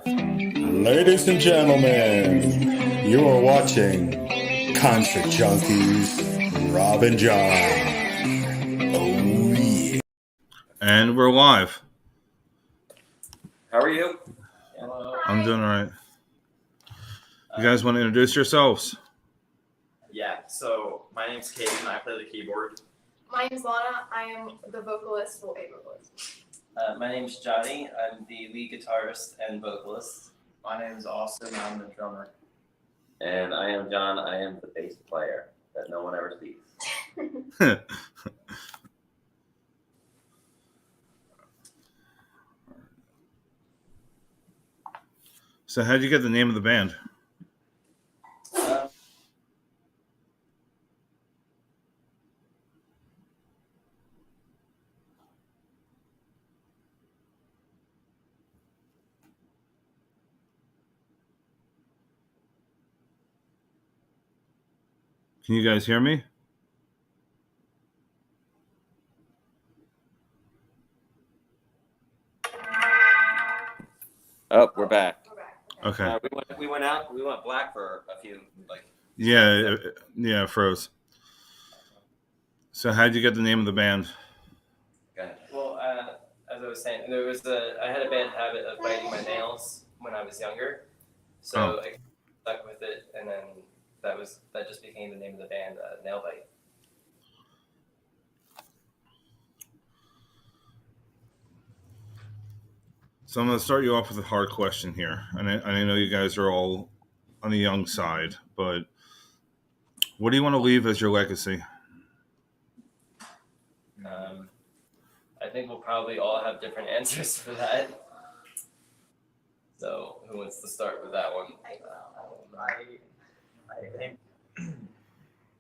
Ladies and gentlemen, you are watching Concert Junkies, Rob and John. Oh, yeah. And we're live. How are you? I'm doing all right. You guys want to introduce yourselves? Yeah, so my name's Caden. I play the keyboard. My name's Lana. I am the vocalist, well, a vocalist. My name's Johnny. I'm the lead guitarist and vocalist. My name is Austin. I'm the drummer. And I am John. I am the bass player that no one ever sees. So how'd you get the name of the band? Can you guys hear me? Oh, we're back. Okay. We went out. We went black for a few. Yeah, it froze. So how'd you get the name of the band? Well, as I was saying, I had a bad habit of biting my nails when I was younger, so I stuck with it, and then that just became the name of the band, Nail Bite. So I'm going to start you off with a hard question here. And I know you guys are all on the young side, but what do you want to leave as your legacy? I think we'll probably all have different answers for that. So who wants to start with that one? I think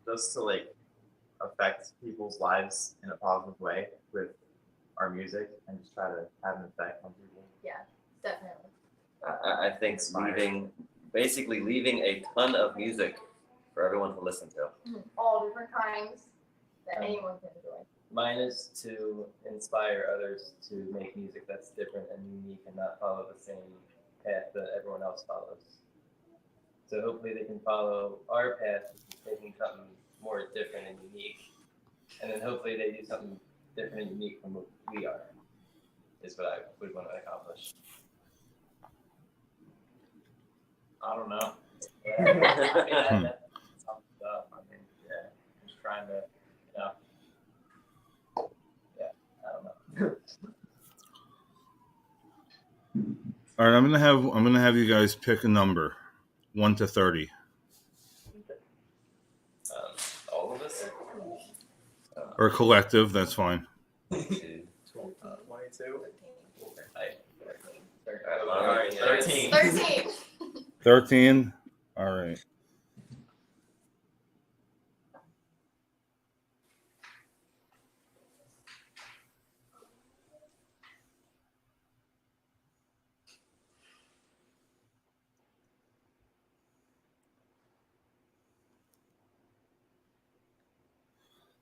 just to affect people's lives in a positive way with our music and just try to have an effect on people. Yeah, definitely. I think leaving a ton of music for everyone to listen to. All different kinds that anyone can enjoy. Mine is to inspire others to make music that's different and unique and not follow the same path that everyone else follows. So hopefully they can follow our path, making something more different and unique. And then hopefully they do something different and unique from what we are, is what I would want to accomplish. I don't know. That's Some stuff. Just trying to, I don't know. All right, I'm gonna have you guys pick a number, 1 to 30. All of us? Or collective, that's fine. 22. 13. 13. 13. All right.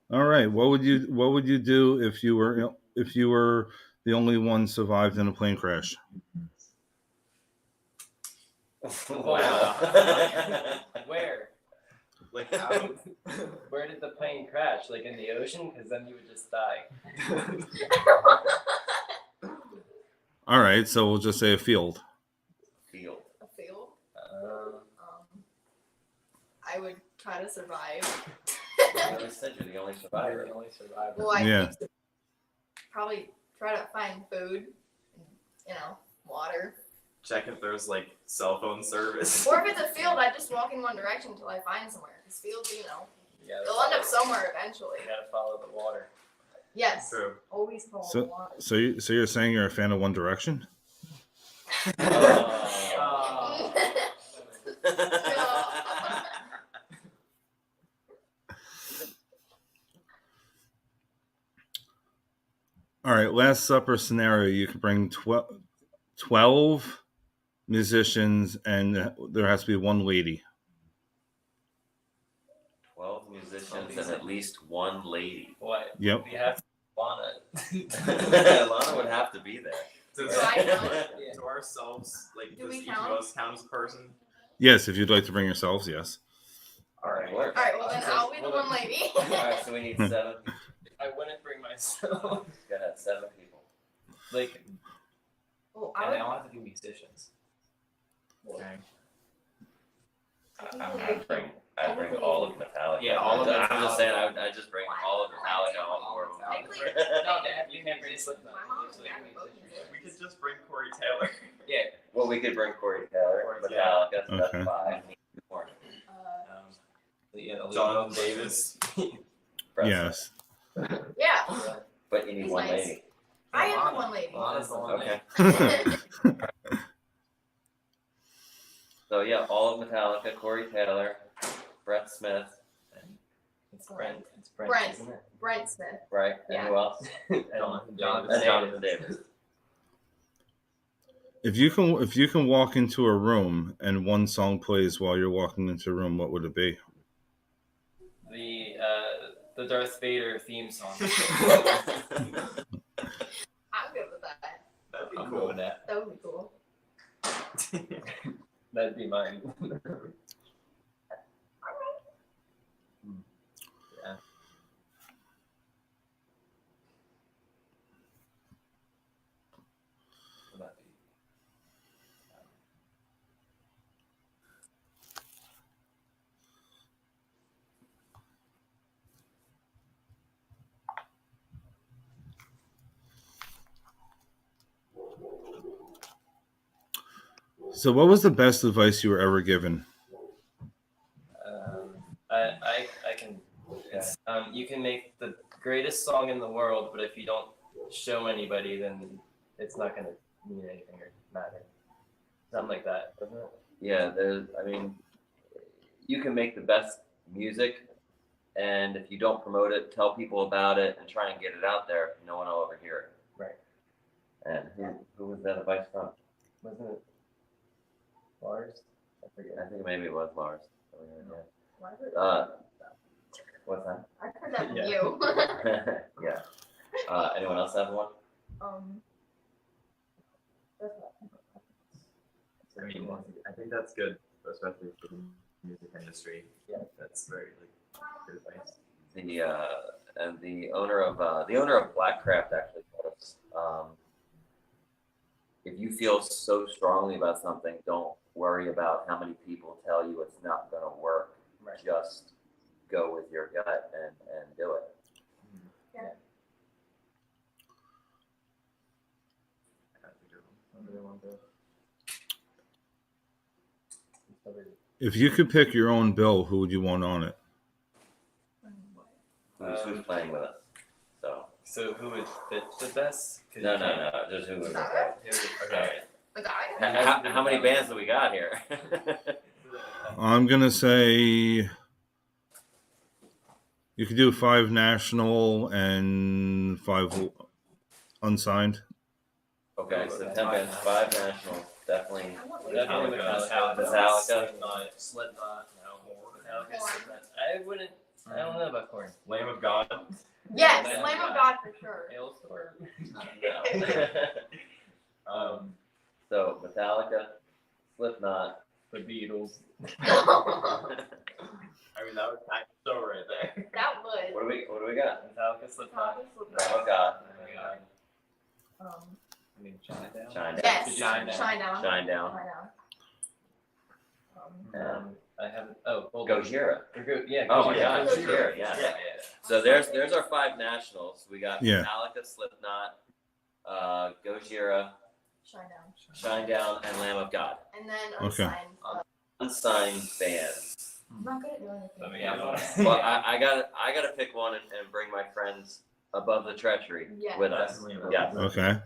All right. What would you do if you were the only one survived in a plane crash? Wow. Where? Where did the plane crash? Like in the ocean? Because then you would just die. All right. So we'll just say a field. A field. I would try to survive. I said you're the only survivor. Well, I Yeah. probably try to find food, and, water. Check if there's cell phone service. Or if it's a field, I just walk in one direction until I find somewhere. Because fields, they'll end up somewhere eventually. You gotta follow the water. Yes. True. Always follow the water. So you're saying you're a fan of One Direction? All right, Last Supper scenario. You could bring 12 musicians, and there has to be one lady. 12 musicians and at least one lady. What? Yep. We have Lana. Lana would have to be there. Do Do I count? to ourselves, like, Do does we each count? of us count as a person? Yes, if you'd like to bring yourselves, yes. All right. Works. Alright, well then I'll be the one lady. Alright, so we need 7 people. I wouldn't bring myself. Gotta have 7 people. Like, Well, and I they would. all have to be musicians. Okay. I'd bring all of Metallica. Yeah, all of I'm just saying, Metallica. I'd just bring all of Metallica, all 4 of them. Technically- No, Dad, you can't bring Slipknot. My mom It's and like dad are both musicians. We could just bring Corey Taylor. Yeah. Well, we could bring Corey Taylor, Metallica, so that's Okay. 5. We need 2 more. Jonathan Davis. Yes. Yeah, But you need He's 1 nice. lady. I am the one lady. Lana's the one Okay. It's So yeah, all of Metallica, Corey Taylor, Brett Smith, It's Brent. It's Brent, Brent. isn't it? Brent Smith. right? And who else? And And Jonathan Davis. If you can walk into a room and one song plays while you're walking into a room, what would it be? The Darth Vader theme song. I'm good with that. That'd be I'm cool. cool with that. That would be cool. That'd be mine. Yeah. So, what was the best advice you were ever given? I can. You can make the greatest song in the world, but if you don't show anybody, then it's not gonna mean anything or matter. Something like that, doesn't it? Yeah, you can make the best music, and if you don't promote it, tell people about it, and try and get it out there, no one will ever hear it. Right. And who was that advice from? Wasn't it Lars? I forget. I think maybe it was Lars. Oh, yeah. Why would- What's that? I heard that from Yeah. you. Yeah. Anyone else have one? That's not- I mean, I think that's good, especially for the music industry. Yeah. That's very good advice. The owner of Blackcraft actually told us, if you feel so strongly about something, don't worry about how many people tell you it's not going to work. Right. Just go with your gut and do it. That's a good one. If you could pick your own bill, who would you want on it? Who's playing with us? So who would fit the best? 'Cause No, you can't- just who would play. Okay. The guy. How many bands do we got here? I'm gonna say you could do 5 national and 5 unsigned. Okay, so 10 bands, 5 nationals, definitely. Definitely Metallica. Metallica. Slipknot. No. Metallica. Slipknot. I wouldn't. I don't know about Korn. Lamb of God. Yes, Lamb of God for sure. Hailstorm. So Metallica, Slipknot. The Beatles. I mean, that would pack the show right there. That would. What do we got? Metallica. Slipknot. Lamb of God. I mean, Shine Down. Shine Down. Yes, Shine Down. Shine Down. Shine Down. I haven't. Oh, hold on. Gojira. Yeah. Oh my Gojira. God, Gojira, yeah. So there's our 5 nationals. We got Yeah. Metallica, Slipknot, Gojira, Shine Down. Shine Down, and Lamb of God. And then Okay. unsigned. Unsigned bands. I'm not good at doing Let me anything. Well, I gotta pick one and bring my friends above the treachery Yeah. with us. Definitely above Yes. the Okay.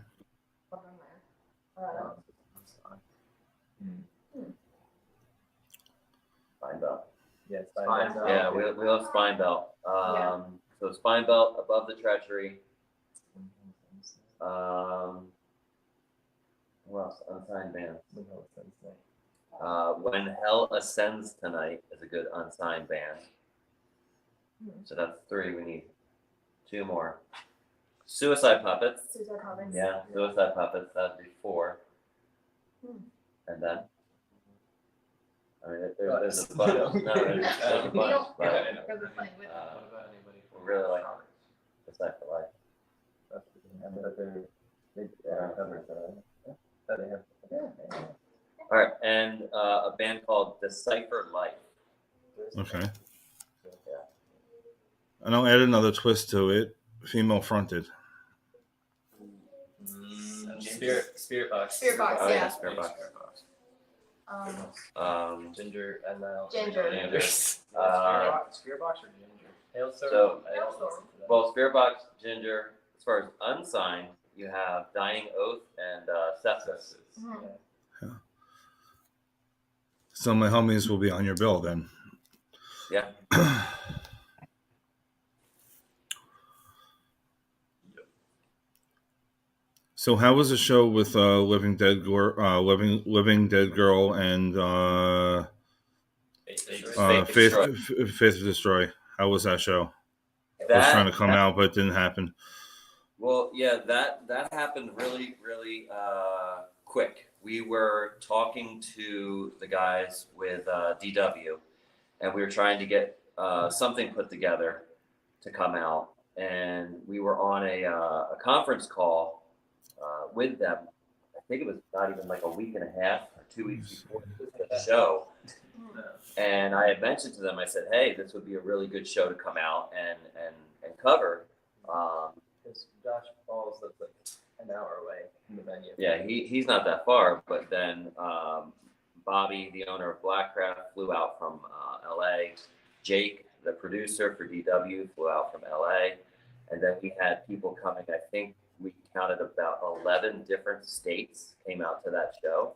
Spine Belt. Yes. Spine Belt. Yeah, we love Spine Belt. So Spine Belt, above the treachery. Who else? Unsigned bands. When Hell Ascends Tonight is a good unsigned band. So that's 3. We need 2 more. Suicide Puppets. Suicide Puppets. Yeah, Suicide Puppets. That'd be 4. Hmm. And then, I mean, there's a bunch. No, there's a bunch. don't- But Because it's like with What about anybody? we really like Decipher Life. But they're covered, that they have. All right, and a band called Decipher Life. Okay. Yeah. And I'll add another twist to it. Female fronted. Spirit Box. Spirit Box, Oh, yeah. Spirit Box. Ginger and now. Ginger. Ginger. Spirit Box or Ginger? Hailstorm. So- I also listened to that. Well, Spirit Box, Ginger. As far as unsigned, you have Dying Oath and Sepsis. Mhm. So my homies will be on your bill then. Yeah. So how was the show with Living Dead Girl and Faith to Destroy? How was that show? I was trying to come out, but it didn't happen. Well, yeah, that happened really, really quick. We were talking to the guys with DW, and we were trying to get something put together to come out. And we were on a conference call with them. I think it was not even like a week and a half or 2 weeks before the show. And I had mentioned to them, I said, hey, this would be a really good show to come out and cover. Because Josh Falls lives like an hour away from the venue. Yeah, he's not that far, but then Bobby, the owner of Blackcraft, flew out from LA. Jake, the producer for DW, flew out from LA. And then we had people coming, I think we counted about 11 different states came out to that show.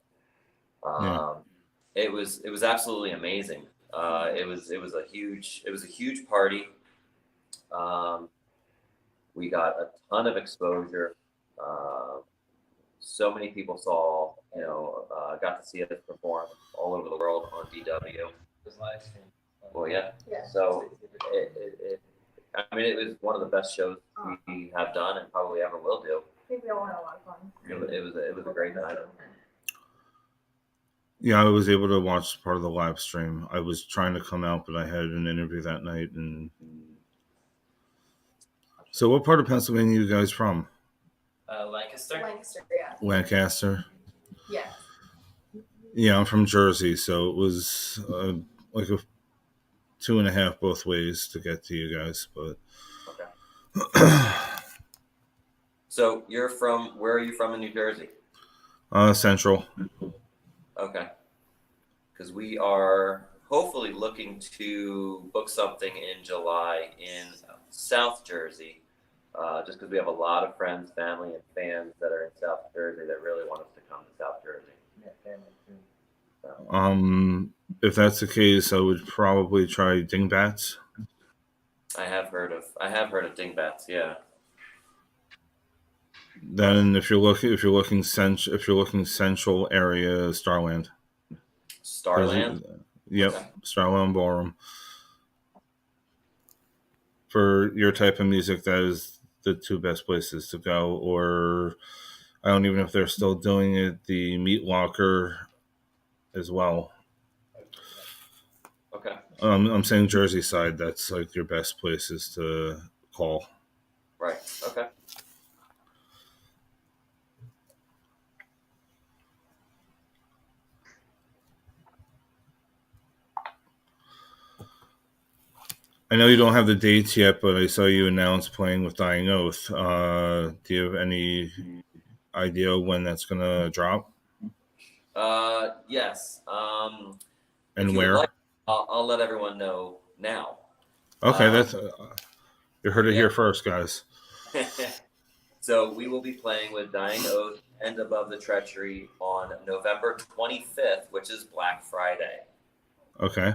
It was absolutely amazing. It was a huge party. We got a ton of exposure. So many people saw, got to see us perform all over the world on DW. It was live stream. Well, yeah. Yeah. So it was one of the best shows we have done and probably ever will do. I think we all had a lot of fun. It was a great night. Yeah, I was able to watch part of the live stream. I was trying to come out, but I had an interview that night. And so, what part of Pennsylvania are you guys from? Lancaster. Lancaster, yeah. Lancaster. Yeah. Yeah, I'm from Jersey, so it was like a 2.5 both ways to get to you guys. But So where are you from in New Jersey? Central. Okay. Because we are hopefully looking to book something in July in South Jersey. Just because we have a lot of friends, family, and fans that are in South Jersey that really want us to come to South Jersey. Yeah, family too. If that's the case, I would probably try Dingbats. I have heard of Dingbats. Yeah. Then, if you're looking central area, Starland. Starland. Yep, Okay. Starland Ballroom. For your type of music, that is the 2 best places to go. Or I don't even know if they're still doing it. The Meat Locker as well. Okay. I'm saying Jersey side. That's like your best places to call. Right. Okay. I know you don't have the dates yet, but I saw you announce playing with Dying Oath. Do you have any idea when that's going to drop? Yes. And if you would where? like, I'll let everyone know now. Okay, that's you heard it yeah. here first, guys. So we will be playing with Dying Oath and Above the Treachery on November 25th, which is Black Friday. Okay.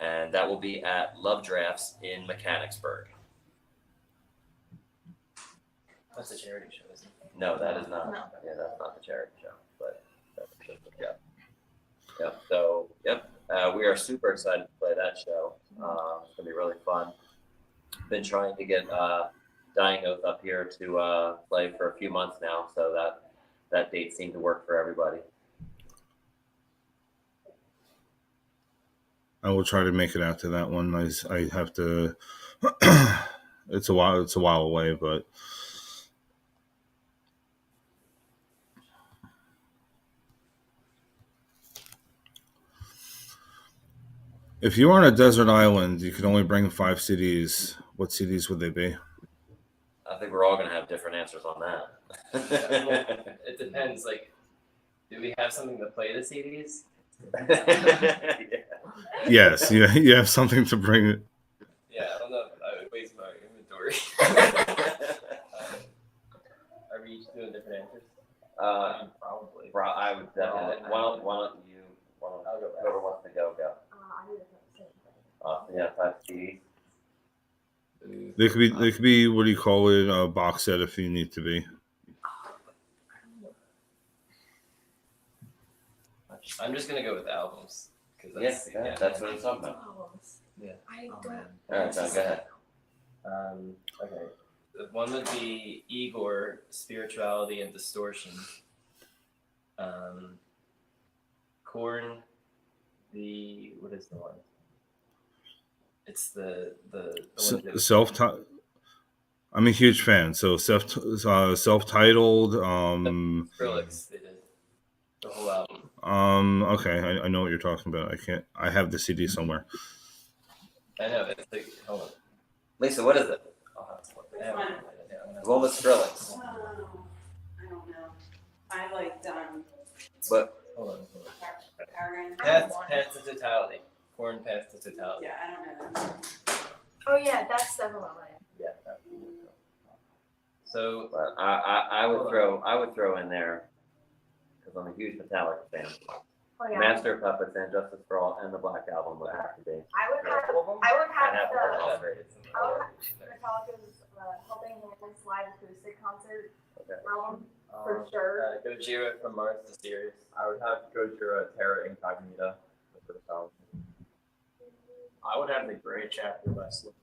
And that will be at Love Drafts in Mechanicsburg. That's a charity show, isn't it? No, that is not. No. Yeah, that's not the charity show, but that's just the show. Yep. So, we are super excited to play that show. It's gonna be really fun. Been trying to get Dying Oath up here to play for a few months now, so that date seemed to work for everybody. I will try to make it out to that one. I have to. It's a while away, but if you were on a desert island, you could only bring 5 CDs. What CDs would they be? I think we're all going to have different answers on that. It depends. Like, do we have something to play the CDs? Yeah. Yes, you have something to bring. Yeah, I don't know if I would waste my inventory. Are we each doing different answers? Probably. I would definitely. Why don't you? I'll go back. Whoever wants to go. I need to have the same thing. Yeah, 5 CDs. They could be what do you call it? A box set if you need to be. I'm just gonna go with albums because That's what I'm talking about. Problems. Yeah. I don't. All right, John, go ahead. Okay. One would be Igor, Spirituality and Distortion. Korn, what is the one? It's the one that Self-titled. I'm a huge fan. So self-titled. Skrillex, they did the whole album. Okay, I know what you're talking about. I have the CD somewhere. I know it's like hold on. Lisa, what is it? The one with Skrillex. I don't know. I liked But Hold on. Aaron. Path to Totality. Korn Path to Totality. Yeah, I don't know. Oh yeah, that's definitely mine. Yeah. So but I would throw in there because I'm a huge Metallica fan. Oh yeah. Master of Puppets and Justice for All and the Black Album would have to be. I would have I'd have the all three. Metallica's Helping Hands live acoustic concert Okay. album for sure. Gojira from Mars to Sirius. I would have Gojira, Terra Incognita, the first album. I would have the Gray Chapter by Slip.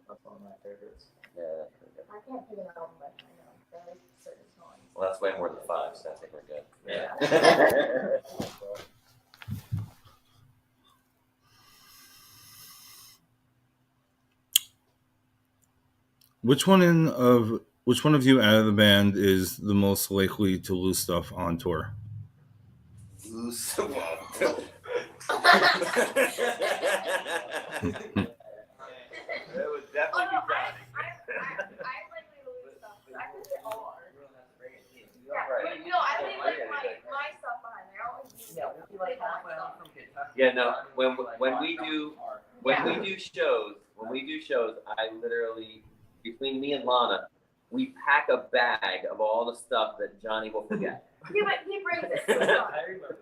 That's one of my favorites. Yeah, that's pretty good. I can't pick an album, but I know there are certain songs. Well, that's way more than 5, so I think we're good. Yeah. Which one of you out of the band is the most likely to lose stuff on tour? Loose. It would definitely be Johnny. I likely to lose stuff. I think they all are. Yeah, Right. but no, I leave like my stuff behind there. I don't leave all my stuff. Yeah, no. When we do shows, I literally, between me and Lana, we pack a bag of all the stuff that Johnny will forget. Yeah, but he brings it. So it's fine. I remember.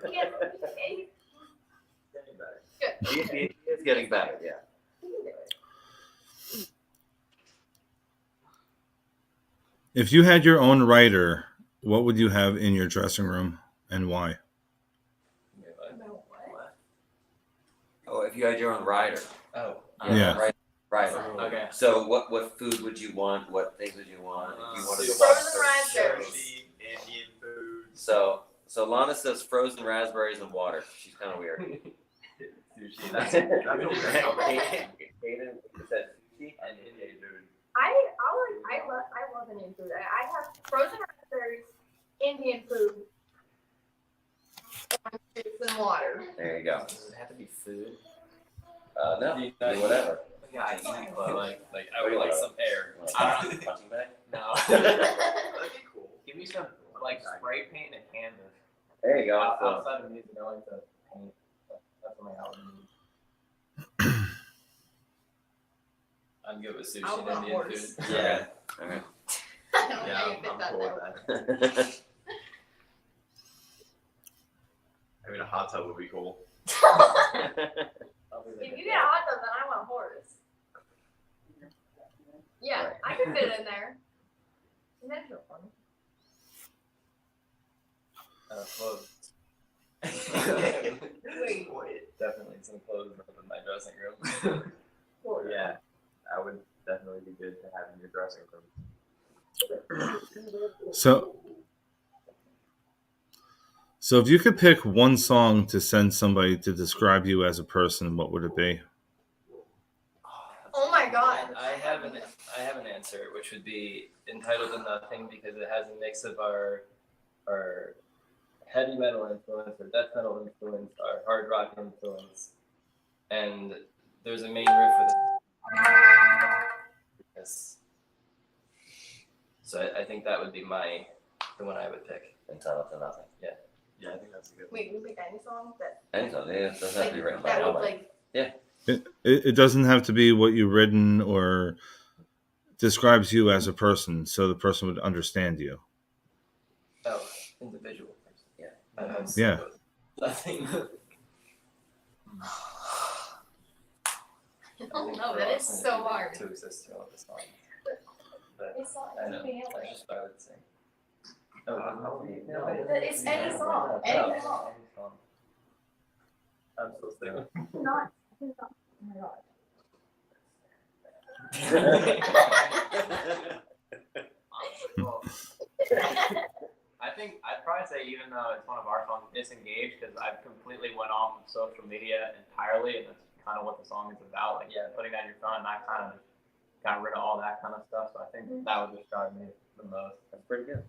He's Getting better. good. He is getting better, yeah. He can do it. If you had your own writer, what would you have in your dressing room and why? No, what? Oh, if you had your own rider. Oh. Yeah. Rider. Okay. So what food would you want? What things would you want? If you wanted to Frozen raspberries. Indian food. So Lana says frozen raspberries and water. She's kind of weird. Sushi. That's Hayden said sushi. And Indian food. I love Indian food. I have frozen raspberries, Indian food, and water. There you go. Does it have to be food? No, Do you- do whatever. Yeah, I eat like I would like some air. Punching bag? No. That'd be cool. Give me some like spray paint and canvas. There you go. So, Outside of music, I like to paint. That's what my album needs. I'm good with sushi I and want Indian horse. food. yeah. All right. I don't know Yeah, how you fit I'm that cool though. with that. I mean, a hot tub would be cool. If you get a hot tub, then I want a horse. Yeah, I can fit it in there. Natural one. Clothes. Definitely some clothes in my dressing room. Yeah, that would definitely be good to have in your dressing room. So, so if you could pick one song to send somebody to describe you as a person, what would it be? Oh my god. I have an answer, which would be Entitled to Nothing, because it has a mix of our heavy metal influence, our death metal influence, our hard rock influence, and there's a main riff for this. So I think that would be the one I would pick. Entitled to Nothing. Yeah. Yeah, I think that's a good one. Wait, you pick any song that Any song, yeah, it doesn't have to be written by that would nobody. like It doesn't have to be what you've written or describes you as a person, so the person would understand you. Oh, individual person. Yeah. Yeah. Nothing. Oh no, that is so hard. To exist throughout the song. But It's not I know. anything else. That's just what I would say. It's any song. Any song. I'm so sick. Not. Oh my god. Well, I think I'd probably say, even though it's one of our songs, Disengage, because I've completely went off of social media entirely, and that's kind of what the song is about. Like, putting down your phone, and I kind of got rid of all that kind of stuff. So I think that would describe me the most. That's pretty good.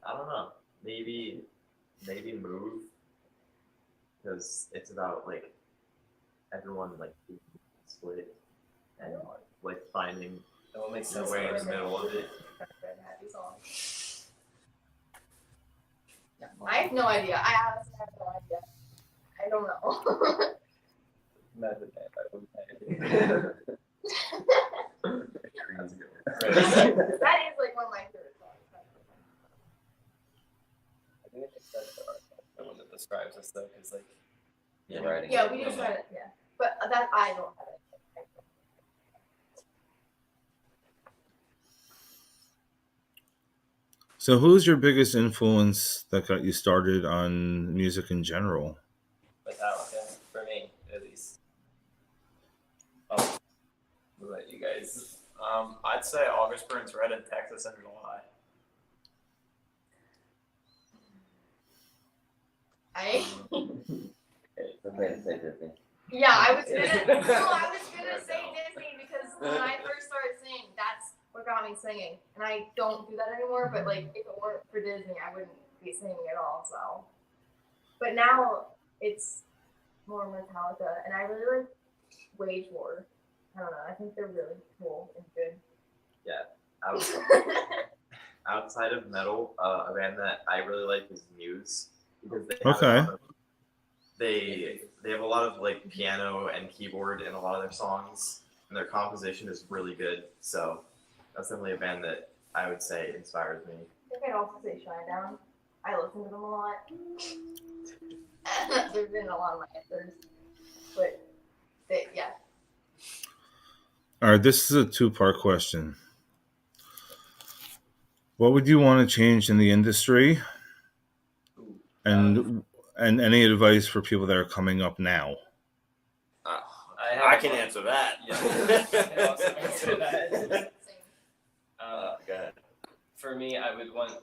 I don't know. Maybe Move, because it's about like everyone like being split and like finding That would make the sense. way in the middle of it. Happy song. I have no idea. I honestly have no idea. I don't know. Method Man by Wu Tang. That's a good one. That is like one of my favorite songs. I think that's the one that describes us though, because like You're writing. Yeah, we just try to, yeah. But that I don't have it. So, who's your biggest influence that got you started on music in general? Metallica, for me at least. What about you guys? I'd say August Burns Red in Texas in July. Somebody say Disney. Yeah, I was gonna say Disney because when I first started singing, that's what got me singing. And I don't do that anymore, but like if it weren't for Disney, I wouldn't be singing at all. So, but now it's more Metallica, and I really like Wage War. I don't know. I think they're really cool and good. Outside of metal, a band that I really like is Muse, because they have a lot of like piano and keyboard in a lot of their songs, and their composition is really good. So that's definitely a band that I would say inspires me. I think I'd also say Shinedown. I listen to them a lot. There's been a lot of my answers, but yeah. All right, this is a two-part question. What would you want to change in the industry? And any advice for people that are coming up now? I can answer that. Yeah. I can also answer that. Go ahead. For me, I would want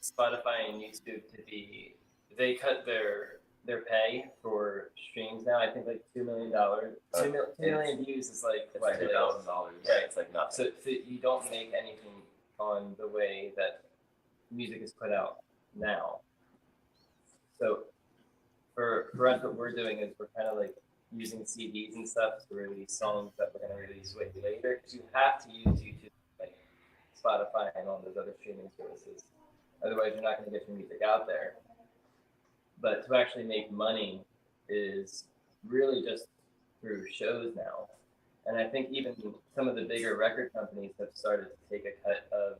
Spotify and YouTube to be. They cut their pay for streams now. I think like $2 million. 2 million views is like It's what, $2,000. Right. It's like nothing. So you don't make anything on the way that music is put out now. So for us, what we're doing is we're kind of like using CDs and stuff to release songs that we're going to release way later, because you have to use YouTube, like Spotify and all those other streaming services. Otherwise, you're not going to get your music out there. But to actually make money is really just through shows now. And I think even some of the bigger record companies have started to take a cut of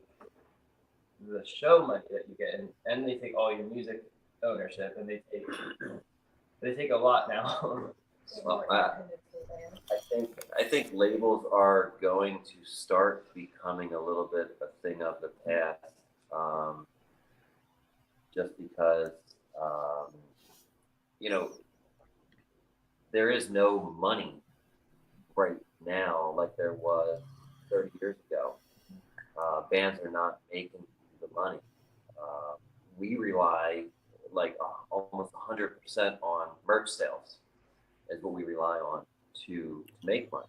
the show money that you get, and they take all your music ownership, and they take a lot now. Well, I think labels are going to start becoming a little bit a thing of the past, just because there is no money right now like there was 30 years ago. Bands are not making the money. We rely like almost 100% on merch sales is what we rely on to make money.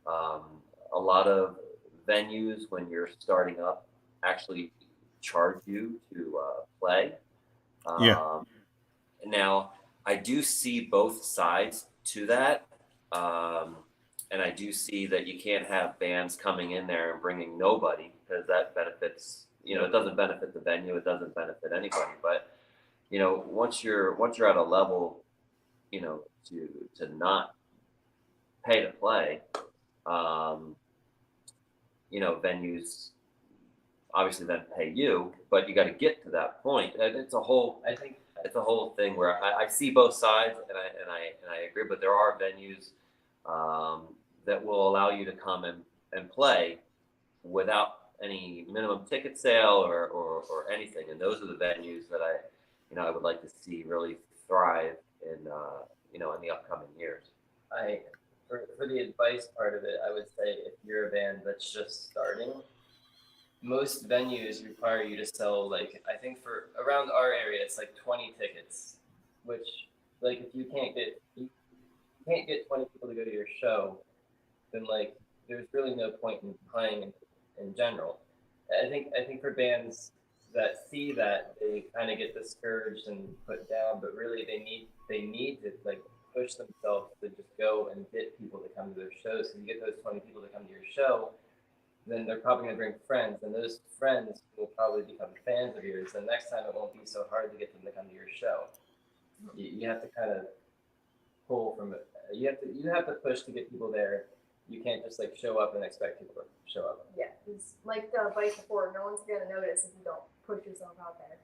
A lot of venues, when you're starting up, actually charge you to play. Yeah. Now, I do see both sides to that. And I do see that you can't have bands coming in there and bringing nobody because that benefits, it doesn't benefit the venue, it doesn't benefit anybody. But, once you're at a level, to not pay to play, venues obviously then pay you, but you got to get to that point. And it's a whole thing where I see both sides, and I agree. But there are venues that will allow you to come and play without any minimum ticket sale or anything. And those are the venues that I would like to see really thrive in in the upcoming years. For the advice part of it, I would say if you're a band that's just starting, most venues require you to sell, like, I think for around our area, it's like 20 tickets, which, like, if you can't get 20 people to go to your show, then, like, there's really no point in playing in general. I think for bands that see that, they kind of get discouraged and put down, but really they need to, like, push themselves to just go and get people to come to their shows. So you get those 20 people to come to your show, then they're probably going to bring friends, and those friends will probably become fans of yours. And next time it won't be so hard to get them to come to your show. You have to kind of pull from it. You have to push to get people there. You can't just like show up and expect people to show up. Yeah, it's like the advice before. No one's gonna notice if you don't push yourself out there.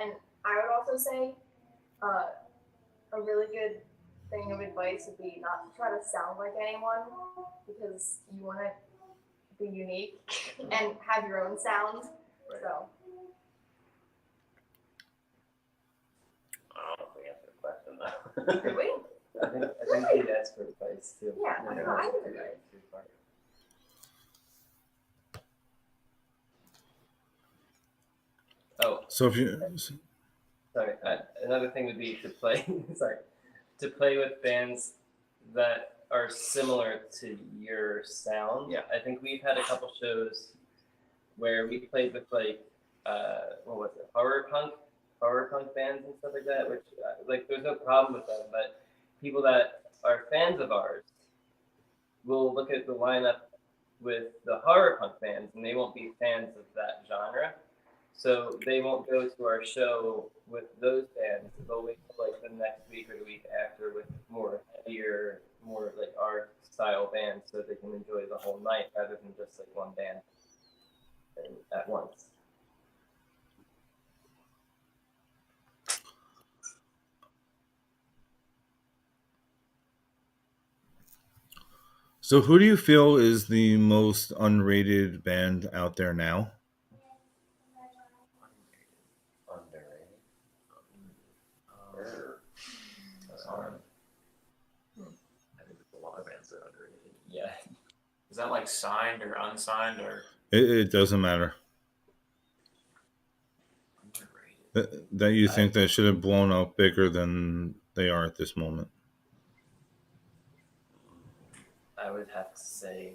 And I would also say, a really good thing of advice would be not to try to sound like anyone, because you want to be unique and have your own sound. Right. So. I don't know if we answered the question though. Did we? I think he'd ask for advice too. Yeah, I know, I would advise. Oh, So if you, sorry. Another thing would be to play. To play with bands that are similar to your sound. Yeah. I think we've had a couple shows where we played with like what was it, horror punk bands and stuff like that. Which like there's no problem with them, but people that are fans of ours will look at the lineup with the horror punk bands, and they won't be fans of that genre. So they won't go to our show with those bands. They'll wait till like the next week or the week after with more heavier, more like our style bands, so they can enjoy the whole night rather than just like one band at once. so who do you feel is the most unrated band out there now? Underrated. That's hard. I think there's a lot of bands that are underrated. Yeah. Is that like signed or unsigned or It doesn't matter. underrated? That you think they should have blown up bigger than they are at this moment. I would have to say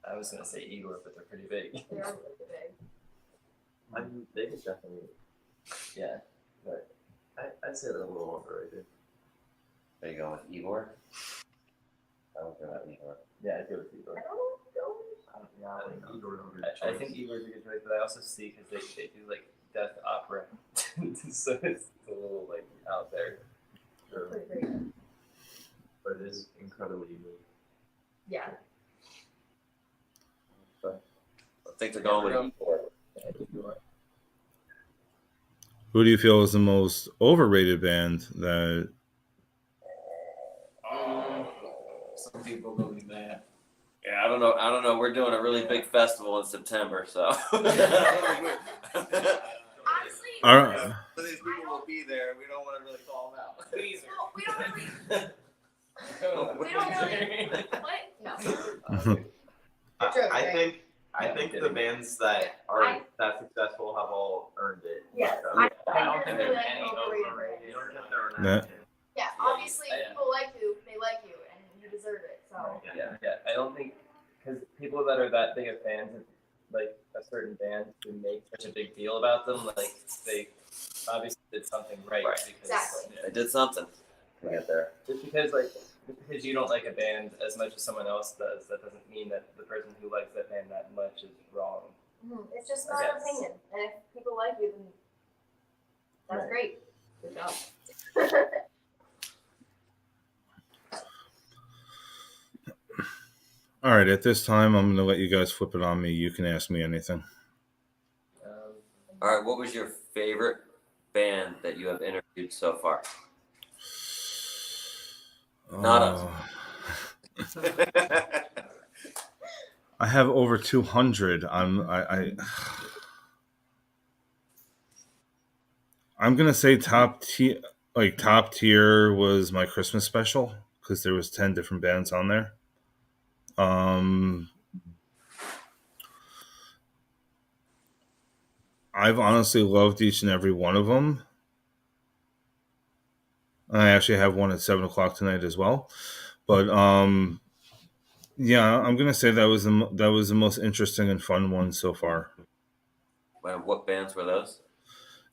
I was gonna say Igor, but they're pretty big. They are really big. I mean, they could definitely. Yeah. But I'd say they're a little overrated. Are you going with Igor? I don't know about Igor. Yeah, I'd go with Igor. I don't know. I think Igor over I think Igor's a good choice, but I also see because they do like death opera, so it's a little like out there. Pretty great. But it is incredibly unique. Yeah. I think they're going with Igor. Yeah, Igor. Who do you feel is the most overrated band that? Some people believe that. Yeah, I don't know. We're doing a really big festival in September, so. Honestly, Are These people will will be there. We don't want to really call them out. Please. Well, we don't really. What? No. I think the bands that are that successful have all earned it. Yes. I I don't think think there's there's really any overrated. overrated. You don't have to earn Yeah. it. Yeah, obviously Yeah. people like you, they like you, and you deserve it. So. Yeah. I don't think because people that are that big of fans of like a certain band who make such a big deal about them, like they obviously did something right. Right. Because, Exactly. I did something to get there. Just because you don't like a band as much as someone else does, that doesn't mean that the person who likes that band that much is wrong. It's just not an opinion, and if people like you, then that's great. Good job. All right, at this time, I'm going to let you guys flip it on me. You can ask me anything. All right, what was your favorite band that you have interviewed so far? Not us. I have over 200. I'm gonna say top tier was my Christmas special because there was 10 different bands on there. I've honestly loved each and every one of them. I actually have one at 7:00 tonight as well, but yeah, I'm gonna say that was the most interesting and fun one so far. What bands were those?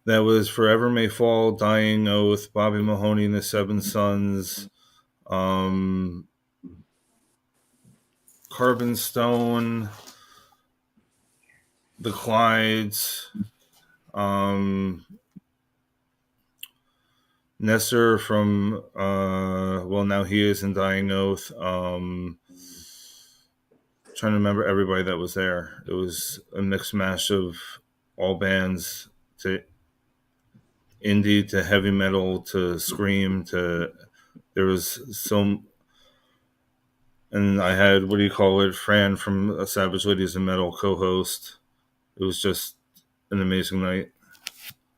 That was Forever May Fall, Dying Oath, Bobby Mahoney and the Seven Sons, Carbon Stone, the Clydes, Nesser from now he is in Dying Oath. Trying to remember everybody that was there. It was a mixed mash of all bands, to indie to heavy metal to scream to there was some, and I had Fran from Savage Ladies of Metal co-host. It was just an amazing night.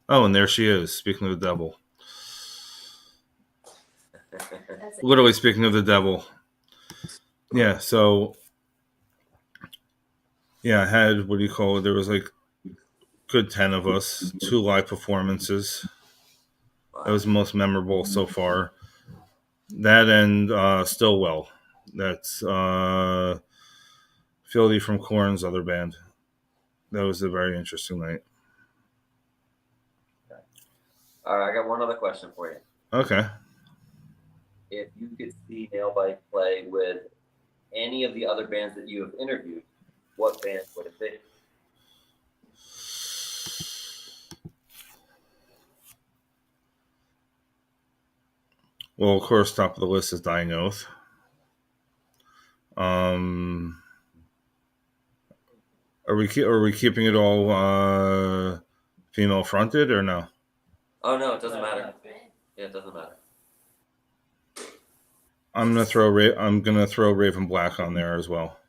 Oh, and there she is, speaking of the devil. Literally speaking of the devil. Yeah, so yeah, I had there was like good 10 of us, 2 live performances. That was the most memorable so far. That and Stillwell. That's Philly from Korn's other band. That was a very interesting night. All right, I got one other question for you. Okay. If you could see Nailbite play with any of the other bands that you have interviewed, what band would it be? Well, of course, top of the list is Dying Oath. Are we keeping it all female fronted or no? Oh no, it doesn't matter. Yeah, it doesn't matter. I'm gonna throw Raven Black on there as well.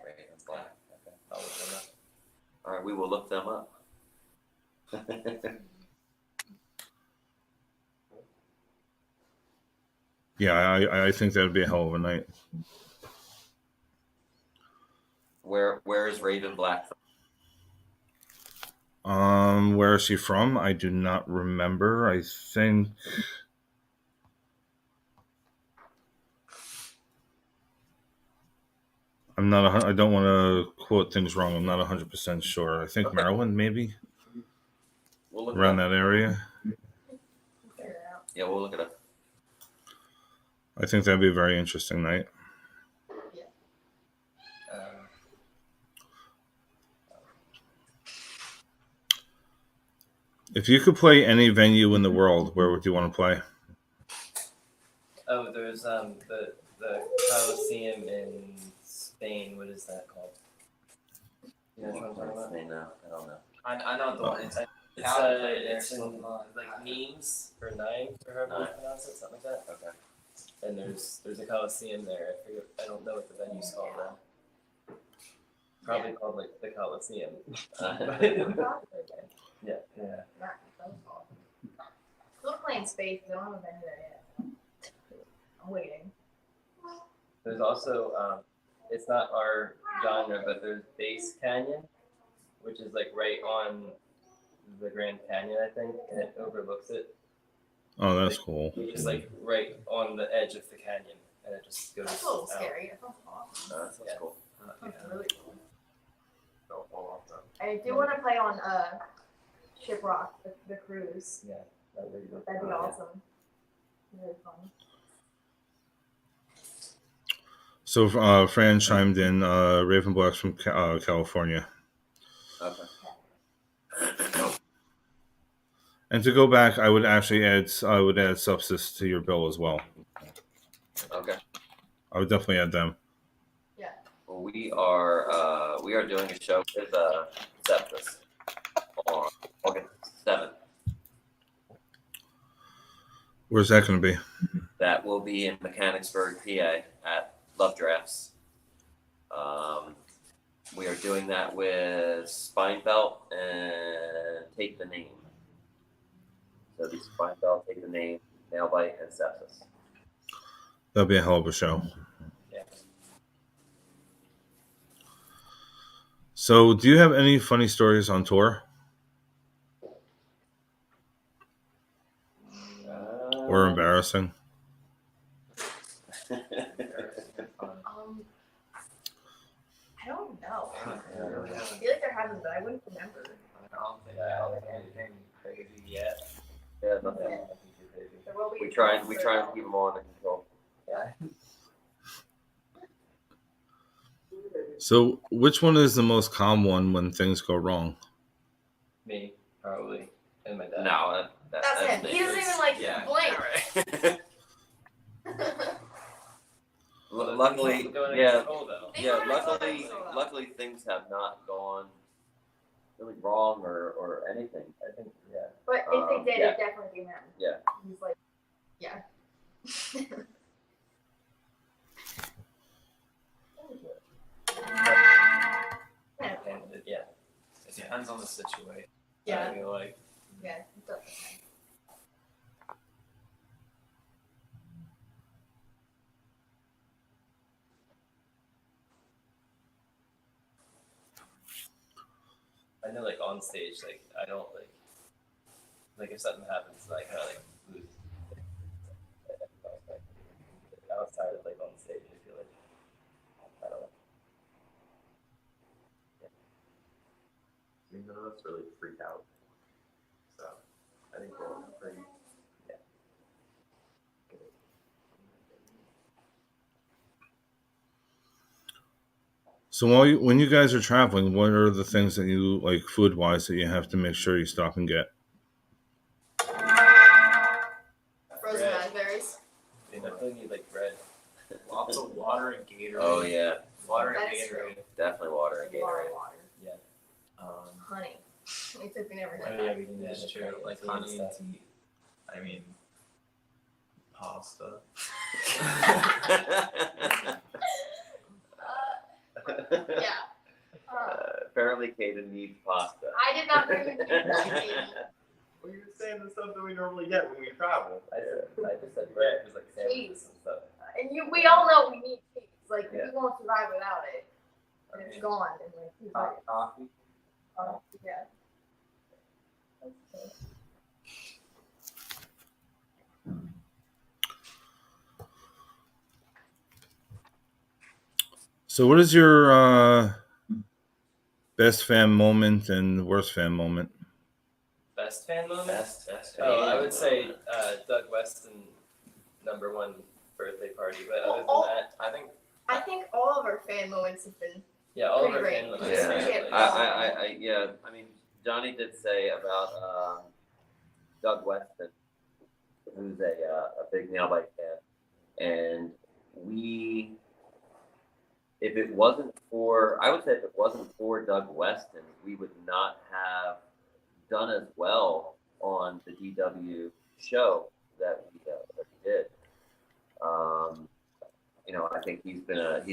Raven Black. Okay. I'll look them up. All right, we will look them up. Yeah, I think that would be a hell of a night. Where is Raven Black from? Where is she from? I do not remember. I think I'm not. I don't want to quote things wrong. I'm not 100% sure. I think Maryland, maybe. We'll look around that area. Yeah, we'll look it up. I think that'd be a very interesting night. If you could play any venue in the world, where would you want to play? Oh, there's the Coliseum in Spain. What is that called? You know what I'm talking about? Spain now. I don't know. I know the one. It's in like Nimes or Nimes or however you pronounce it, something like that. Okay. And there's a Coliseum there. I don't know what the venue's called though. Probably called like the Coliseum. Yeah. Not those awesome. Still playing Space. I don't have any of that yet. I'm waiting. There's also it's not our genre, but there's Base Canyon, which is like right on the Grand Canyon, I think, and it overlooks it. Oh, that's cool. You're just like right on the edge of the canyon, and it just goes. That's a little out. scary. That sounds awesome. That sounds cool. That's really cool. Don't fall off them. I do want to play on Shiprock, the cruise. Yeah, that'd be good. That'd be awesome. Really fun. So Fran chimed in. Raven Black's from California. Okay. And to go back, I would actually add Subsist to your bill as well. Okay. I would definitely add them. Yeah. Well, we are doing a show with Septus on August 7th. Where's that going to be? That will be in Mechanicsburg, PA, at Love Drafts. We are doing that with Spinebelt and Take the Name. So the Spinebelt, Take the Name, Nailbite, and Sepsis. That'll be a hell of a show. Yeah. So, do you have any funny stories on tour or embarrassing? I don't know. I I feel like there hasn't, but I wouldn't remember. don't think I have anything crazy yet. Yeah, nothing. Yeah. There will be. We try and keep them all under control. So, which one is the most calm one when things go wrong? Me, probably, and my dad. No, That's him. He doesn't even like blink. Luckily, Going yeah, control, though. yeah. Luckily, things have not gone really wrong or anything. I think, yeah. But if they did, Yeah. it'd definitely be him. Yeah. He's like, yeah. And yeah. It depends on the situation. Yeah. I feel like Yeah. It does depend. I know, like on stage, like I don't like if something happens, like I like lose. Outside of like on stage, I feel like I don't know. I mean, none of us really freak out. So I think we're all pretty. Yeah. So, when you guys are traveling, what are the things that you like food-wise that you have to make sure you stop and get? Frozen Bread. raspberries. You definitely need like bread. lots of water and Gatorade. Oh yeah, Water and That's true. Gatorade. definitely water and Water, Gatorade. water. Honey. Except we never Oh, had yeah, that. we can That's use true. Like honey and tea. I mean, pasta. Yeah. Apparently, Kaden needs pasta. I did not bring the Well, you're saying the stuff that we normally get when we travel. I just said bread. It was like sandwiches Cheese. and stuff. And we all know we need cheese. Like Yeah. we won't survive without it. And it's gone. And like he's like, Coffee. yeah. That's good. So, what is your best fan moment and worst fan moment? Best fan moment? Best. Oh, I would say Doug Weston #1 birthday party. But other than that, I think all of our fan moments have been. yeah, all of our Pretty fan great. moments. Yeah, yeah. I mean, Johnny did say about Doug Weston, who's a big Nailbite fan, and if it wasn't for Doug Weston, we would not have done as well on the DW show that we did. I think he's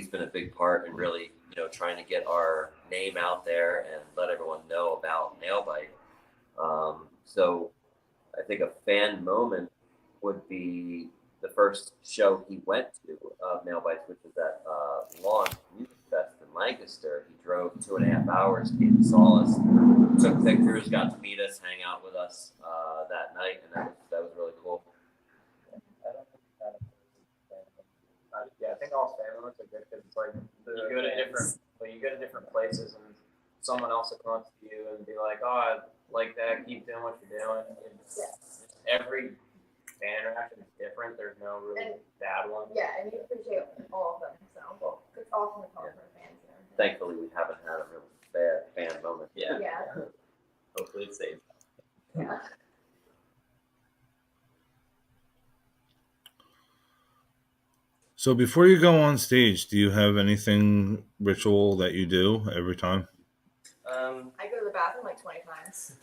been a big part in really, trying to get our name out there and let everyone know about Nailbite. So I think a fan moment would be the first show he went to of Nail Bites, which was at Lawn Music Fest in Lancaster. He drove 2.5 hours, came and saw us, took pictures, got to meet us, hang out with us that night, and that was really cool. I don't think that Yeah, I think all fan moments are good because it's like you go to different places and someone else will come up to you and be like, "Oh, I like that. Keep doing what you're doing." And every fan interaction is different. There's no really bad one. Yeah, and you appreciate all of them. So it's awesome to talk to our fans and everything. Thankfully, we haven't had a real bad fan moment. Yeah. Yeah. Hopefully it stays. Yeah. So before you go on stage, do you have anything ritual that you do every time? I go to the bathroom like 20 times.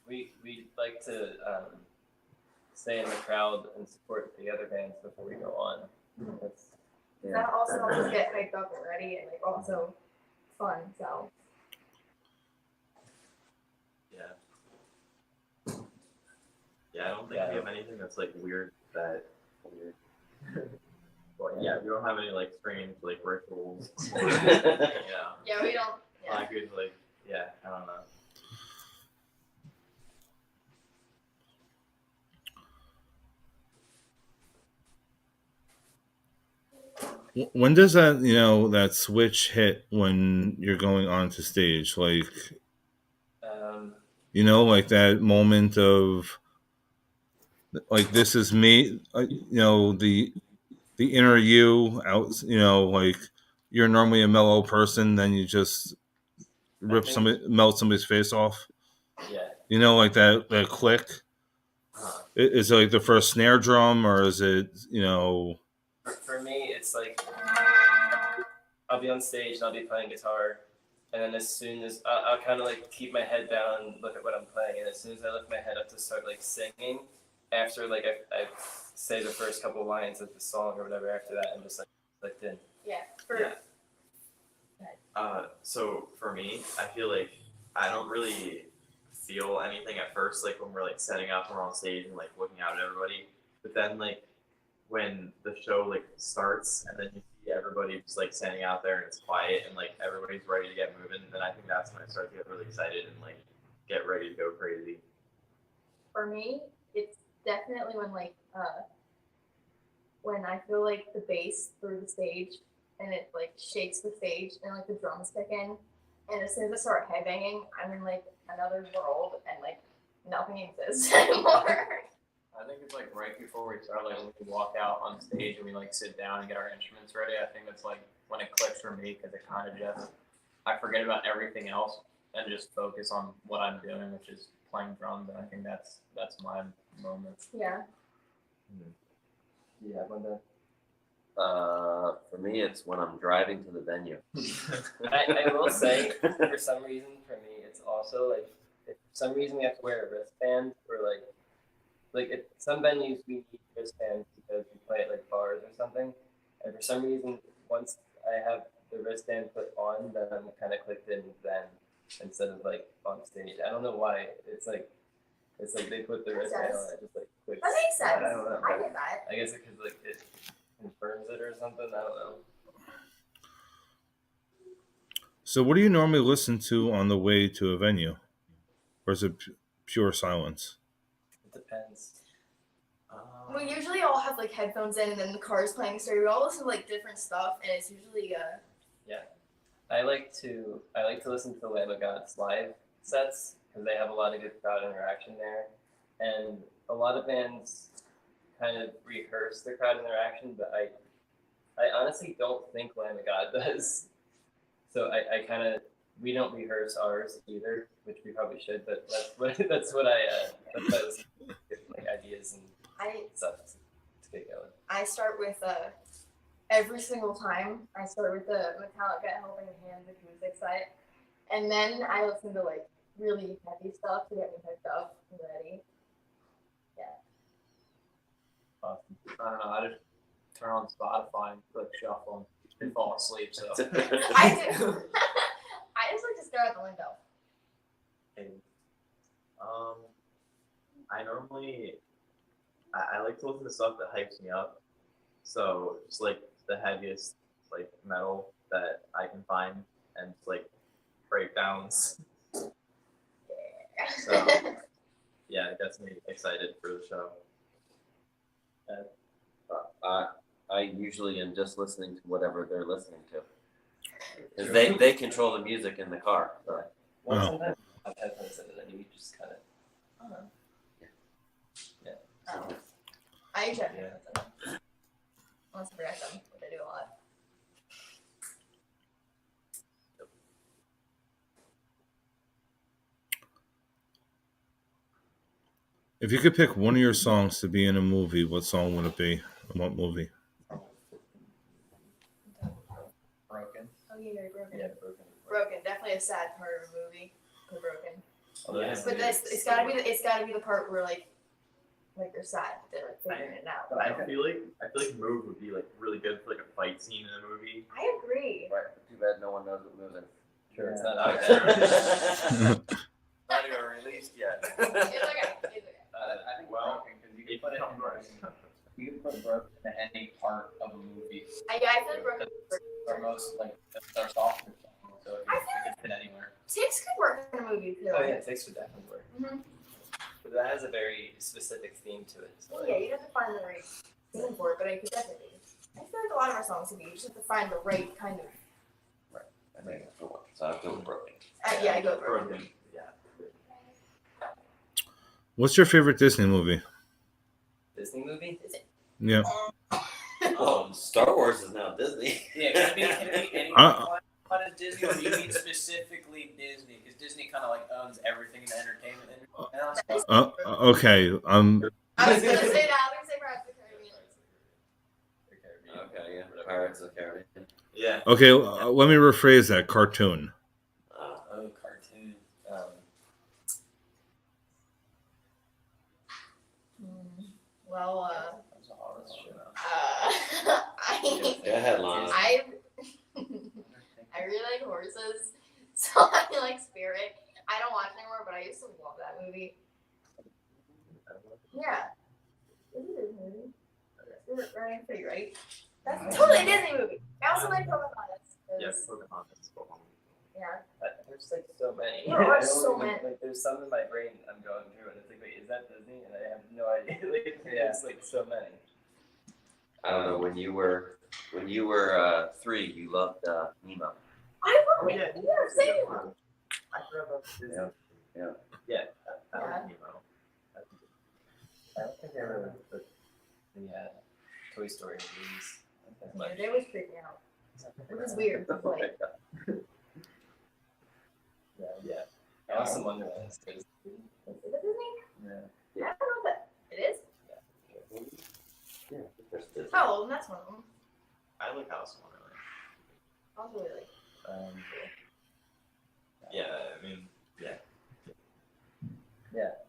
we like to stay in the crowd and support the other bands before we go on. That also helps us get hyped up and ready, and like also fun. So Yeah, I don't think we have anything that's like weird. Well, yeah, we don't have any like strange like rituals. yeah, we don't. Yeah. Not good, like, I don't know. When does that, that switch hit when you're going onto stage? Like, like that moment of, like, this is me, the inner you out, like you're normally a mellow person, then you just melt somebody's face off. Yeah. Like that click. Is it like the first snare drum, or is it, For me, it's like I'll be on stage and I'll be playing guitar, and then as soon as I'll kind of like keep my head down and look at what I'm playing, and as soon as I lift my head up to start like singing, after like I say the first couple lines of the song or whatever, after that I'm just like clicked in. Yeah. So for me, I feel like I don't really feel anything at first, like when we're like setting up and we're on stage and like looking out at everybody. But then like when the show like starts and then you see everybody just like standing out there and it's quiet and like everybody's ready to get moving, then I think that's when I start to get really excited and like get ready to go crazy. For me, it's definitely when I feel like the bass through the stage and it like shakes the stage and like the drums kick in, and as soon as I start headbanging, I'm in like another world and like nothing exists anymore. I think it's like right before we start, like when we walk out on stage and we like sit down and get our instruments ready. I think that's like when it clicks for me, because it kind of just, I forget about everything else and just focus on what I'm doing, which is playing drums. And I think that's my moment. Yeah. Yeah, when the For me, it's when I'm driving to the venue. I will say, for some reason, for me, it's also like, if for some reason we have to wear a wristband, or like at some venues we need wristbands because we play at like bars or something, and for some reason, once I have the wristband put on, then I'm kind of clicked in then, instead of like on stage. I don't know why. It's like they put the wristband on, it just like clicks. That makes sense. I don't know. I get that. I guess because like it confirms it or something. I don't know. So what do you normally listen to on the way to a venue? Or is it pure silence? It depends. We usually all have like headphones in, and then the car's playing stereo. We all listen to like different stuff, and it's usually I like to listen to Lamb of God's live sets because they have a lot of good crowd interaction there, and a lot of bands kind of rehearse the crowd interaction, but I honestly don't think Lamb of God does. So I kind of, we don't rehearse ours either, which we probably should, but that's what I listen to, like ideas and stuff to get going. I start with every single time. I start with the Metallica Helping Hands acoustic side, and then I listen to like really heavy stuff to get me hyped up and ready. Awesome. I don't know. turn on Spotify and click shuffle and fall asleep. So I do. I just like to stare out the window. And, I normally, I like to listen to stuff that hypes me up. So just like the heaviest like metal that I can find, and like breakdowns. So yeah, it gets me excited for the show. I usually am just listening to whatever they're listening to. Because they control the music in the car. So. Well, Oh. sometimes I have headphones in it, and you just kind of. I usually have Yeah. headphones in. Unless I forget them, which I do a lot. If you could pick one of your songs to be in a movie, what song would it be? And what movie? Broken. Oh yeah, Broken. Yeah, broken. Broken, definitely a sad part of a movie. For Broken. Although it has to But be it's gotta be the part where like they're sad, they're like figuring it out. I feel like Move would be like really good for like a fight scene in a movie. I agree. Right. Too bad no one knows what moving. Sure, it's Yeah. not out there. Not even released yet. It's okay. I think Well, broken because you can put it in, you can put broken in any part of a movie. I feel like Broken. Or most like our softer song, so it can fit anywhere. Ticks could work in a movie too. Oh yeah, takes would definitely work. Mhm. But that has a very specific theme to it. So Yeah, you have to find the right thing for it, but I could definitely. I feel like a lot of our songs would be. You just have to find the right kind of. I think that's the one. So I'll go with Broken. Yeah, I go with Broken. Broken. Yeah. What's your favorite Disney movie? Disney movie? Yeah. Well, Star Wars is now Disney. Yeah, can it be any I- part of Disney, or do you mean specifically Disney? Because Disney kind of like owns everything in the entertainment industry now. Okay. I was gonna say that. I was gonna say Pirates of the Caribbean. Okay, yeah. Pirates of the Caribbean. Yeah. Okay. Let me rephrase that. Cartoon. Oh, cartoon. Well, That was a horror show. Go ahead, Lana. I really like horses, so I like Spirit. I don't watch anymore, but I used to love that movie. Yeah. This is a Disney movie. Spirit Running Free, right? That's totally a Disney movie. I also like Pocahontas. 'cause- Yeah, Pocahontas. Yeah. There's like so many. There are I don't so even- many. Like, there's some in my brain I'm going through, and it's like, wait, is that Disney? And I have no idea. Like, there's like so many. I don't know. When you were 3, you loved Nemo. I love Oh, it. yeah. Yeah, same one. I forgot about Disney. Yeah. Yeah. I Yeah. like Nemo. I don't think I ever put the Toy Story movies. As Yeah, much. they always freak me out. Which is weird. It's like, Yeah. Alice in Wonderland is good. is it Disney? Yeah. I don't know that it is. Yeah. There's Disney. Oh, and that's one of them. I like Alice in Wonderland. I was really like. Yeah, I mean, Yeah,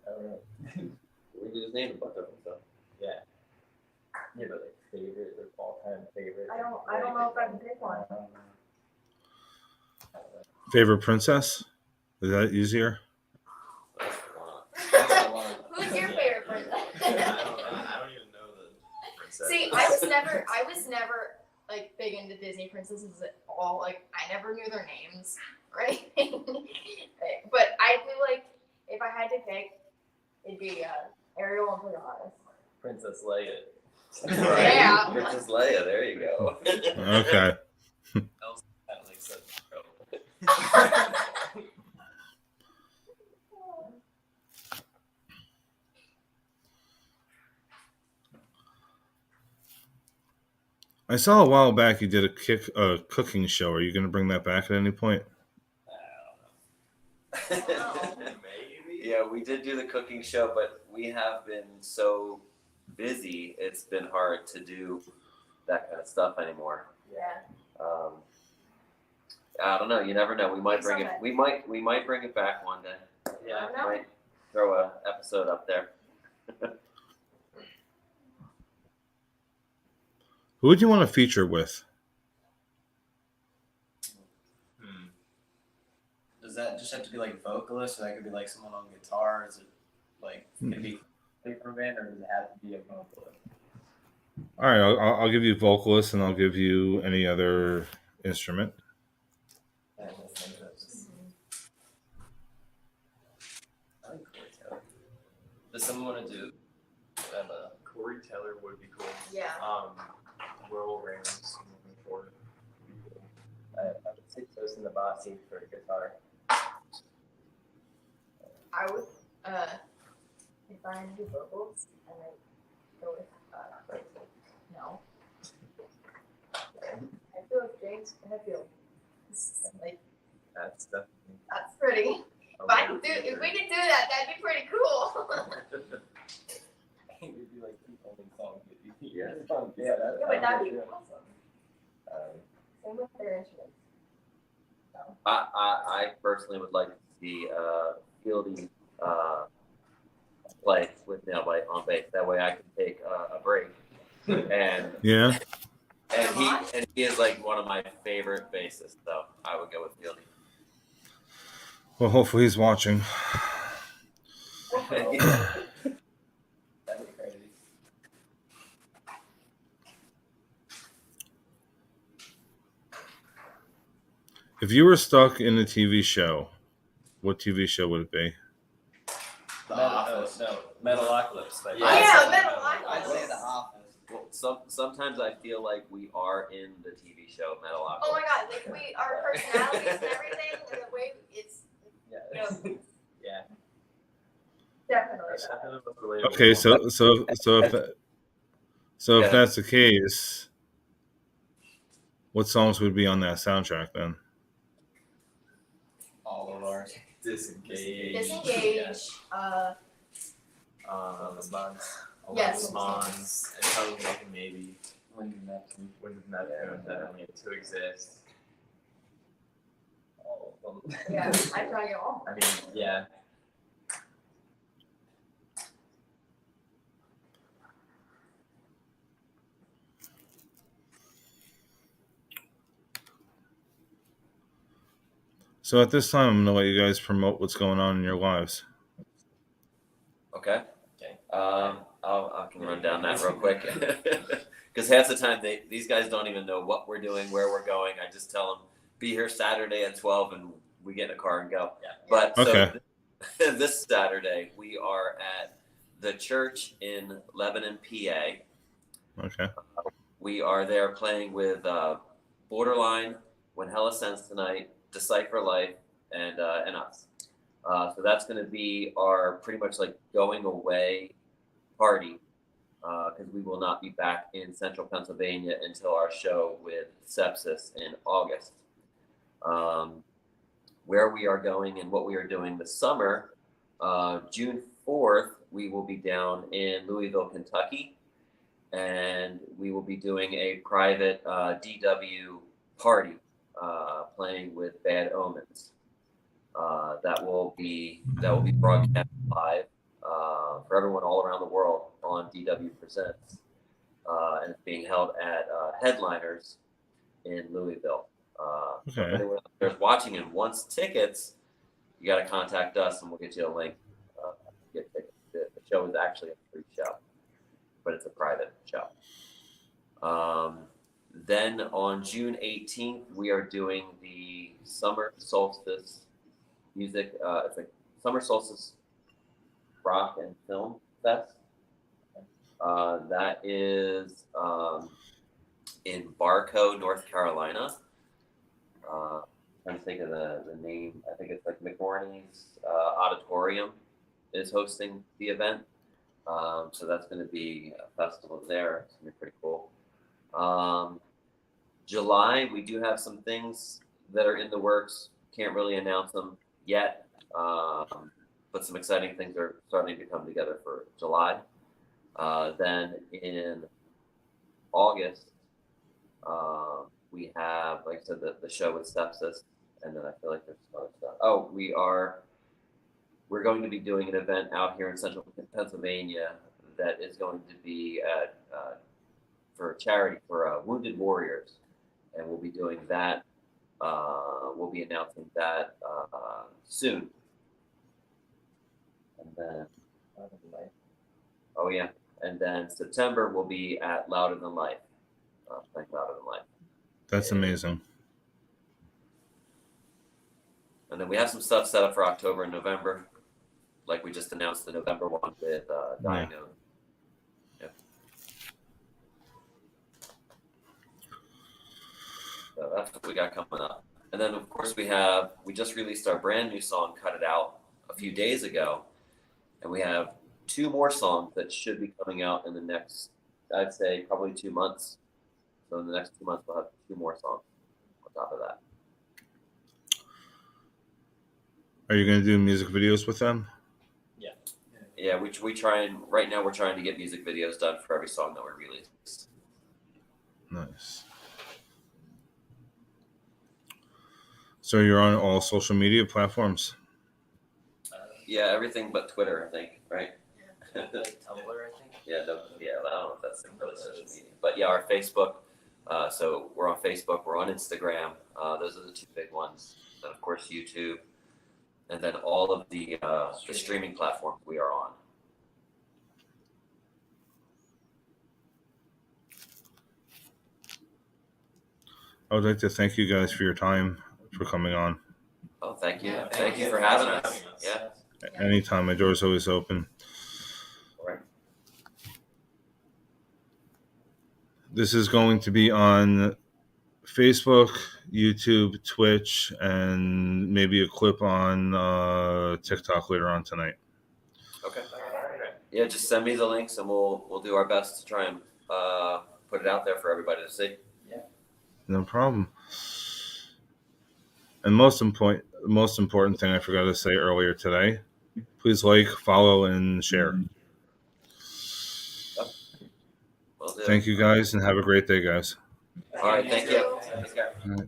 I don't know. We just named a bunch of them. So. Yeah, but like favorite, like all-time favorite. I don't know if I can pick one. Favorite princess? Is that easier? That's a lot. That's a lot. Who's your favorite I princess? don't even know the princess. See, I was never like big into Disney princesses at all. Like I never knew their names, right? But I feel like if I had to pick, it'd be Ariel and Pocahontas. Princess Leia. Right. Yeah. Princess Leia. There you go. Okay. Elsa kind of like such trouble. I saw a while back you did a cooking show. Are you going to bring that back at any point? Maybe. Yeah, we did do the cooking show, but we have been so busy. It's been hard to do that kind of stuff anymore. Yeah. I don't know. You never know. We might bring it. We might bring it back one day. Yeah. No. Might throw a episode up there. Who would you want to feature with? Does that just have to be like vocalist, or that could be like someone on guitar? Is it like can it be different band, or does it have to be a vocalist? All right, I'll give you vocalist, and I'll give you any other instrument. Does someone want to do Emma? Corey Taylor would be cool. Yeah. Will Ramos moving forward. I would say Toast in the Bossy for guitar. I would, if I do vocals, and I go with, no. I feel like James Hetfield. Like, That's definitely. that's pretty. If we could do that, that'd be pretty cool. It would be like two only songs. Yeah. Yeah, But that'd be awesome. Same with their instruments. I personally would like to see Fieldy play with Nailbite on bass. That way I can take a break. And Yeah. he is like one of my favorite bassists, so I would go with Fieldy. Well, hopefully he's watching. That'd be crazy. If you were stuck in a TV show, what TV show would it be? Metalocalypse. Like, Yeah, Metalocalypse. I'd say The Office. Well, sometimes I feel like we are in the TV show Metalocalypse. Oh my god, like our personalities and everything, and the way it's yeah. Yeah. definitely. Okay, so if that's the case, what songs would be on that soundtrack then? All of ours. Disengage. Disengage. Yes. Mons. And probably like maybe. Wind of Neptune that only had to exist. All of them. Yeah, I try it all. I mean, yeah. So at this time, I'm gonna let you guys promote what's going on in your lives. Okay. Okay. I can run down that real quick because half the time these guys don't even know what we're doing, where we're going. I just tell them be here Saturday at 12, and we get in a car and go. Yeah. But Okay. so this Saturday we are at the church in Lebanon, PA. Okay. We are there playing with Borderline, When Hell Ascends Tonight, Decipher Life, and us. So that's going to be our pretty much like going away party because we will not be back in central Pennsylvania until our show with Sepsis in August. Where we are going and what we are doing this summer, June 4th, we will be down in Louisville, Kentucky, and we will be doing a private DW party playing with Bad Omens. That will be broadcast live for everyone all around the world on DW Presents, and it's being held at Headliners in Louisville. So if Okay. anyone out there's watching and wants tickets, you got to contact us and we'll get you a link to get tickets. The show is actually a free show, but it's a private show. Then on June 18th, we are doing the Summer Solstice music. It's a Summer Solstice Rock and Film Fest. That is in Barco, North Carolina. I'm trying to think of the name. I think it's like McMorney's Auditorium is hosting the event. So that's going to be a festival there. It's going to be pretty cool. July, we do have some things that are in the works. Can't really announce them yet, but some exciting things are starting to come together for July. Then in August, we have, like I said, the show with Sepsis, and then I feel like there's some other stuff. Oh, we're going to be doing an event out here in central Pennsylvania that is going to be at for charity for Wounded Warriors, and we'll be doing that. We'll be announcing that soon. And then, oh yeah, and then September we'll be at Louder Than Life, playing Louder Than Life. That's amazing. And then we have some stuff set up for October and November, like we just announced the November one with Dying Own. Yep. So that's what we got coming up. And then of course we just released our brand new song, Cut It Out, a few days ago. And we have 2 more songs that should be coming out in the next, I'd say probably 2 months. So in the next 2 months we'll have 2 more songs on top of that. Are you going to do music videos with them? Yeah, we try and right now we're trying to get music videos done for every song that we release. Nice. So you're on all social media platforms? Yeah, everything but Twitter, I think, right? Like Tumblr, I think. Yeah, I don't know if that's really social media, but yeah, our Facebook. So we're on Facebook, we're on Instagram. Those are the 2 big ones. And of course YouTube, and then all of the streaming platforms we are on. I would like to thank you guys for your time, for coming on. Oh, thank you. Yeah, Thank you for having us. Yeah. Anytime, my door's always open. All right. This is going to be on Facebook, YouTube, Twitch, and maybe a clip on TikTok later on tonight. Okay. Yeah, just send me the links and we'll do our best to try and put it out there for everybody to see. No problem. And most important thing I forgot to say earlier today, please like, follow, and share. Will do. Thank you guys, and have a great day, guys. All right, thank you. Take care. All right.